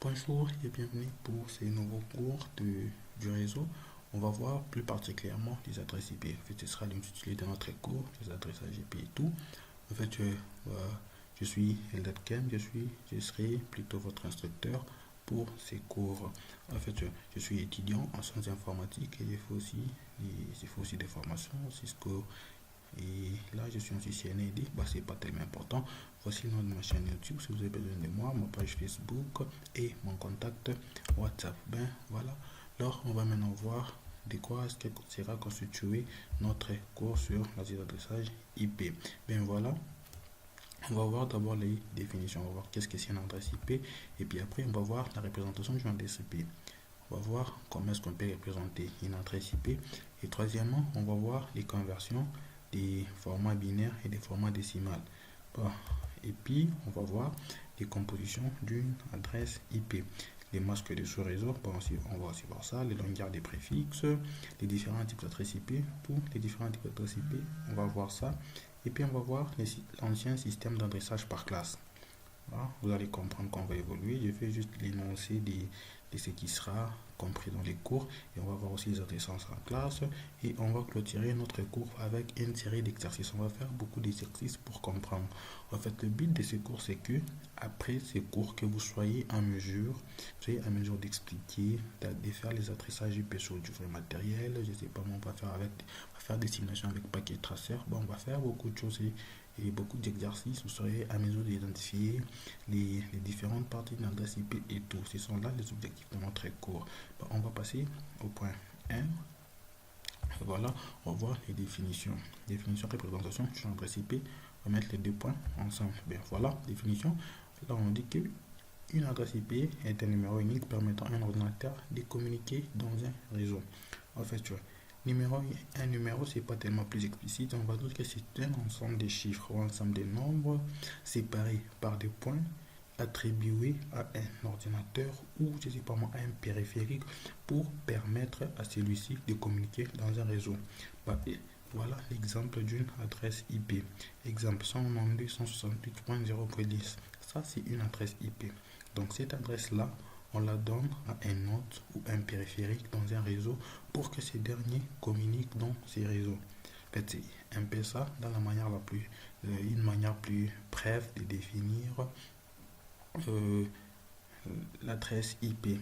Bonjour et bienvenue pour ces nouveaux cours du réseau. On va voir plus particulièrement les adresses IP. En fait, ce sera l'intitulé de notre cours, les adresses IP et tout. En fait, je suis Eldad Kem, je serai plutôt votre instructeur pour ces cours. En fait, je suis étudiant en sciences informatiques et il faut aussi des formations, Cisco. Et là, je suis aussi CNAD, c'est pas tellement important. Voici le nom de ma chaîne YouTube si vous avez besoin de moi, ma page Facebook et mon contact WhatsApp. Ben voilà. Alors, on va maintenant voir de quoi est-ce que sera constitué notre cours sur l'adressage IP. Ben voilà. On va voir d'abord les définitions. On va voir qu'est-ce que c'est une adresse IP. Et puis après, on va voir la représentation d'une adresse IP. On va voir comment est-ce qu'on peut représenter une adresse IP. Et troisièmement, on va voir les conversions des formats binaires et des formats décimales. Et puis, on va voir les compositions d'une adresse IP. Les masques de sous-réseau, on va aussi voir ça, les longueurs des préfixes, les différents types d'adresses IP. Pour les différents types d'adresses IP, on va voir ça. Et puis, on va voir l'ancien système d'adressage par classe. Voilà, vous allez comprendre qu'on va évoluer. Je fais juste l'énoncé de ce qui sera compris dans les cours et on va voir aussi les adressances en classe et on va clôturer notre cours avec une série d'exercices. On va faire beaucoup d'exercices pour comprendre. En fait, le but de ce cours, c'est que après ces cours, que vous soyez en mesure, d'expliquer, de faire les adressages IP sur du vrai matériel. Je sais pas, on va faire des simulations avec paquet tracer. On va faire beaucoup de choses et beaucoup d'exercices. Vous serez à mesure d'identifier les différentes parties de l'adresse IP et tout. Ce sont là les objectifs de notre cours. On va passer au point 1. Voilà, on va voir les définitions. Définition, représentation, sur l'adresse IP. On va mettre les deux points ensemble. Bien, voilà, définition. Là, on dit que une adresse IP est un numéro unique permettant à un ordinateur de communiquer dans un réseau. En fait, tu vois, un numéro, c'est pas tellement plus explicite. On va dire que c'est un ensemble de chiffres ou un ensemble de nombres séparés par des points attribués à un ordinateur ou, je sais pas moi, à un périphérique pour permettre à celui-ci de communiquer dans un réseau. Voilà l'exemple d'une adresse IP. Exemple 192.168.0.10. Ça, c'est une adresse IP. Donc, cette adresse-là, on la donne à un hôte ou un périphérique dans un réseau pour que ces derniers communiquent dans ces réseaux. En fait, c'est un peu ça dans une manière plus brève de définir l'adresse IP.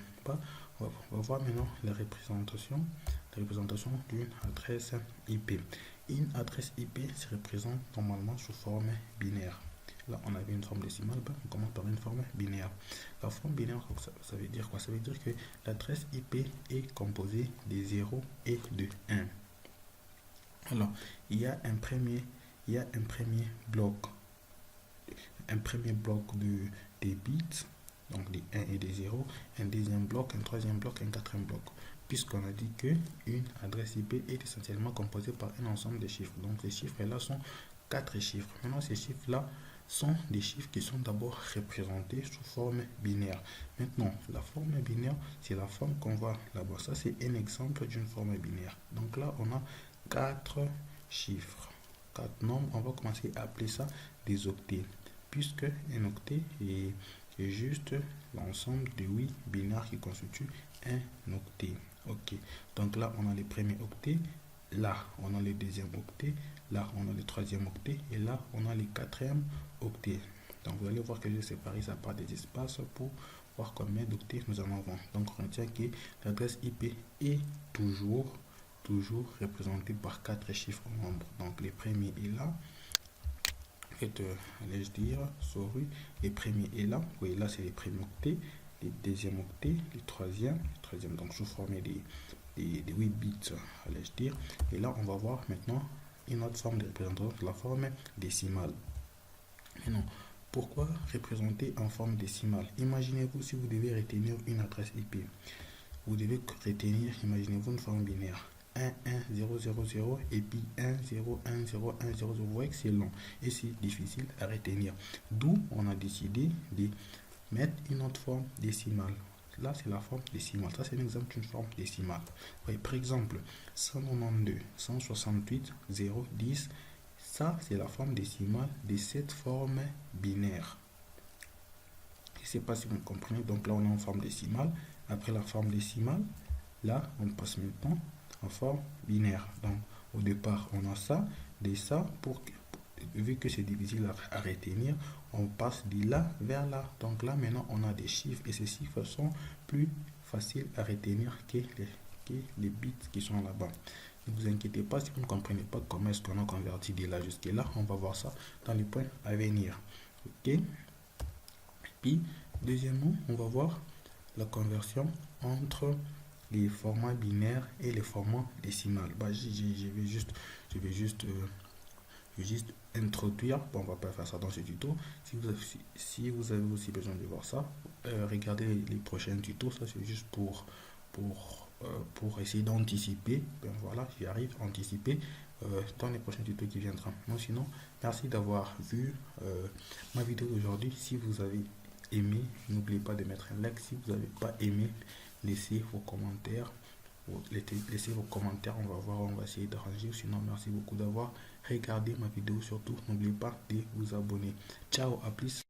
On va voir maintenant la représentation d'une adresse IP. Une adresse IP se représente normalement sous forme binaire. Là, on avait une forme décimale, on commence par une forme binaire. La forme binaire, ça veut dire quoi? Ça veut dire que l'adresse IP est composée de 0 et de 1. Alors, il y a un premier bloc, des bits, donc des 1 et des 0, un deuxième bloc, un troisième bloc, un quatrième bloc. Puisqu'on a dit qu'une adresse IP est essentiellement composée par un ensemble de chiffres. Donc, ces chiffres-là sont 4 chiffres. Maintenant, ces chiffres-là sont des chiffres qui sont d'abord représentés sous forme binaire. Maintenant, la forme binaire, c'est la forme qu'on voit là-bas. Ça, c'est un exemple d'une forme binaire. Donc là, on a 4 chiffres, 4 nombres. On va commencer à appeler ça des octets, puisque un octet est juste l'ensemble de 8 binaires qui constituent un octet. Ok, donc là, on a les premiers octets. Là, on a le deuxième octet. Là, on a le troisième octet. Et là, on a le quatrième octet. Donc, vous allez voir que j'ai séparé ça par des espaces pour voir combien d'octets nous en avons. Donc, on retient que l'adresse IP est toujours représentée par 4 chiffres nombres. Donc, le premier est là. En fait, allais-je dire, sorry, le premier est là. Oui, là, c'est le premier octet. Le deuxième octet, le troisième, donc sous forme des 8 bits, allais-je dire. Et là, on va voir maintenant une autre forme de représentation, la forme décimale. Maintenant, pourquoi représenter en forme décimale? Imaginez-vous si vous devez retenir une adresse IP. Vous devez retenir, imaginez-vous une forme binaire. 1, 1, 0, 0, 0 et puis 1, 0, 1, 0, 1, 0, 0. Vous voyez que c'est long et c'est difficile à retenir. D'où on a décidé de mettre une autre forme décimale. Là, c'est la forme décimale. Ça, c'est un exemple d'une forme décimale. Oui, par exemple, 192, 168, 0, 10. Ça, c'est la forme décimale de cette forme binaire. sais pas si vous comprenez. Donc là, on est en forme décimale. Après la forme décimale, là, on passe maintenant en forme binaire. Donc, au départ, on a ça, de ça, vu que c'est difficile à retenir, on passe de là vers là. Donc là, maintenant, on a des chiffres et ces chiffres sont plus faciles à retenir que les bits qui sont là-bas. Ne vous inquiétez pas si vous ne comprenez pas comment est-ce qu'on a converti de là jusqu'à là. On va voir ça dans les points à venir. Ok. Puis, deuxièmement, on va voir la conversion entre les formats binaires et les formats décimales. Bah, je vais juste introduire. Bon, on va pas faire ça dans ce tuto. Si vous avez aussi besoin de voir ça, regardez les prochains tutos. Ça, c'est juste pour essayer d'anticiper. Ben voilà, j'y arrive, anticiper dans les prochains tutos qui viendront. Non, sinon, merci d'avoir vu ma vidéo d'aujourd'hui. Si vous avez aimé, n'oubliez pas de mettre un like. Si vous n'avez pas aimé, laissez vos commentaires. Laissez vos commentaires, on va voir, on va essayer d'arranger. Sinon, merci beaucoup d'avoir regardé ma vidéo. Surtout, n'oubliez pas de vous abonner. Ciao, à plus.